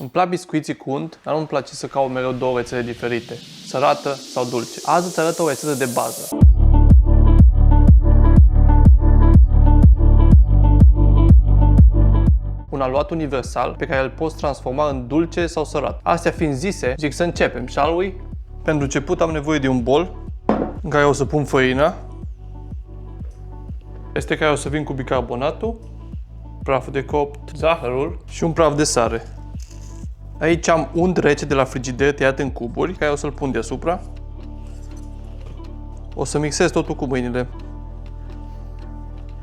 Îmi plac biscuiții cu unt, dar nu-mi place să caut mereu două rețete diferite, sărată sau dulce. Azi îți arăt o rețetă de bază. Un aluat universal pe care îl poți transforma în dulce sau sărat. Astea fiind zise, zic să începem, shall we? Pentru început am nevoie de un bol în care o să pun făina, peste care o să vin cu bicarbonatul, praful de copt, zahărul și un praf de sare. Aici am unt rece de la frigider tăiat în cuburi, care o să-l pun deasupra. O să mixez totul cu mâinile.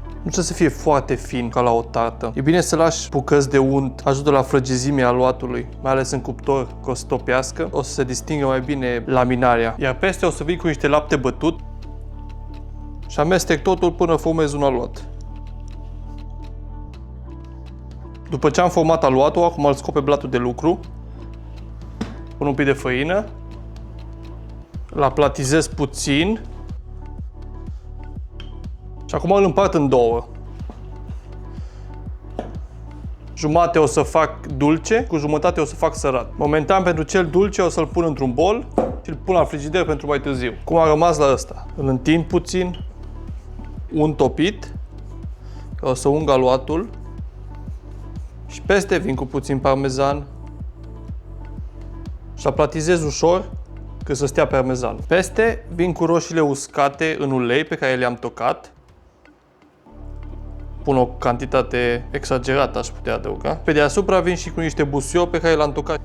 Nu trebuie să fie foarte fin ca la o tartă. E bine să lași bucăți de unt, ajută la frăgezimea aluatului, mai ales în cuptor, că o să topească. O să se distingă mai bine laminarea. Iar peste o să vin cu niște lapte bătut și amestec totul până formez un aluat. După ce am format aluatul, acum îl scot pe blatul de lucru. Pun un pic de făină. Îl aplatizez puțin. Și acum îl împart în două. Jumate o să fac dulce, cu jumătate o să fac sărat. Momentan pentru cel dulce o să-l pun într-un bol și îl pun la frigider pentru mai târziu. Cum a rămas la ăsta? Îl întind puțin, unt topit, o să ung aluatul și peste vin cu puțin parmezan și aplatizez ușor cât să stea parmezan. Peste vin cu roșiile uscate în ulei pe care le-am tocat. Pun o cantitate exagerată, aș putea adăuga. Pe deasupra vin și cu niște busuioc pe care l-am tocat.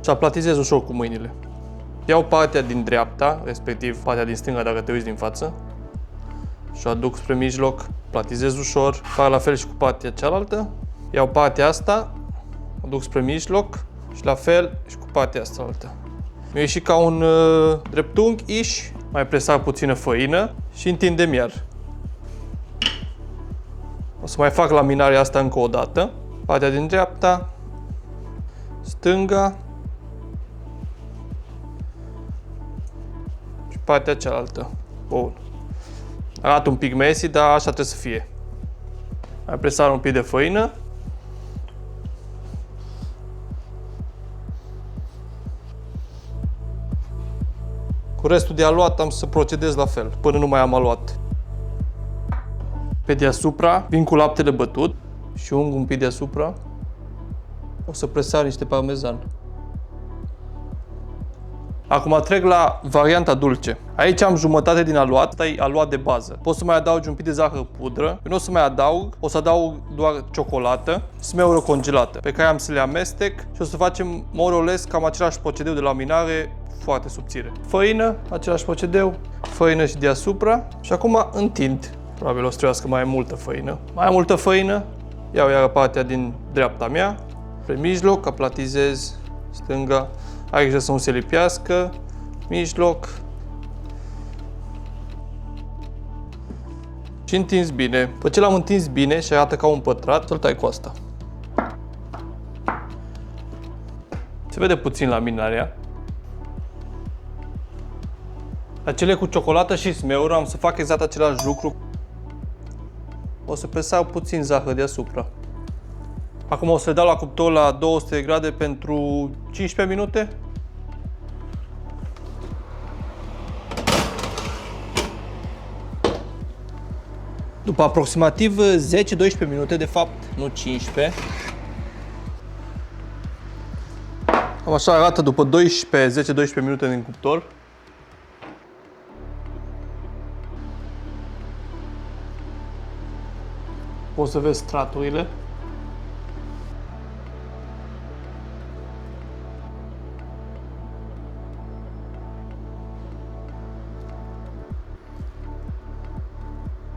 Și aplatizez ușor cu mâinile. Iau partea din dreapta, respectiv partea din stânga dacă te uiți din față, și o aduc spre mijloc, platizez ușor, fac la fel și cu partea cealaltă. Iau partea asta, o duc spre mijloc și la fel și cu partea asta altă. Mi-a ieșit ca un dreptunghi-ish, mai presar puțină făină și întindem iar. O să mai fac laminarea asta încă o dată. Partea din dreapta, stânga și partea cealaltă. Bun. Arată un pic messy, dar așa trebuie să fie. Mai presar un pic de făină. Cu restul de aluat am să procedez la fel, până nu mai am aluat. Pe deasupra vin cu laptele bătut și ung un pic deasupra. O să presar niște parmezan. Acum trec la varianta dulce. Aici am jumătate din aluat, ăsta e aluat de bază. Poți să mai adaugi un pic de zahăr pudră. Eu nu o să mai adaug, o să adaug doar ciocolată, smeură congelată, pe care am să le amestec și o să facem more or less cam același procedeu de laminare, foarte subțire. Făină, același procedeu, făină și deasupra și acum întind. Probabil o să trebuiască mai multă făină. Mai multă făină, iau iar partea din dreapta mea, pe mijloc, aplatizez stânga, ai grijă să nu se lipească, mijloc și întins bine. După ce l-am întins bine și arată ca un pătrat, să-l tai cu asta. Se vede puțin laminarea. La cele cu ciocolată și smeură am să fac exact același lucru. O să presar puțin zahăr deasupra. Acum o să le dau la cuptor la 200 de grade pentru 15 minute. După aproximativ 10-12 minute, de fapt, nu 15. Cam așa arată după 10-12 minute din cuptor. Poți să vezi straturile.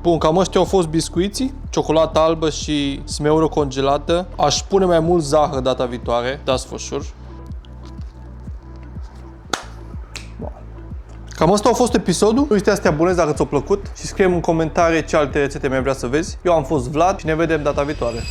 Bun, cam ăștia au fost biscuiții, ciocolată albă și smeură congelată. Aș pune mai mult zahăr data viitoare, that's for sure. Cam asta a fost episodul. Nu uita să te abonezi dacă ți-a plăcut și scrie în comentarii ce alte rețete mai vrea să vezi. Eu am fost Vlad și ne vedem data viitoare.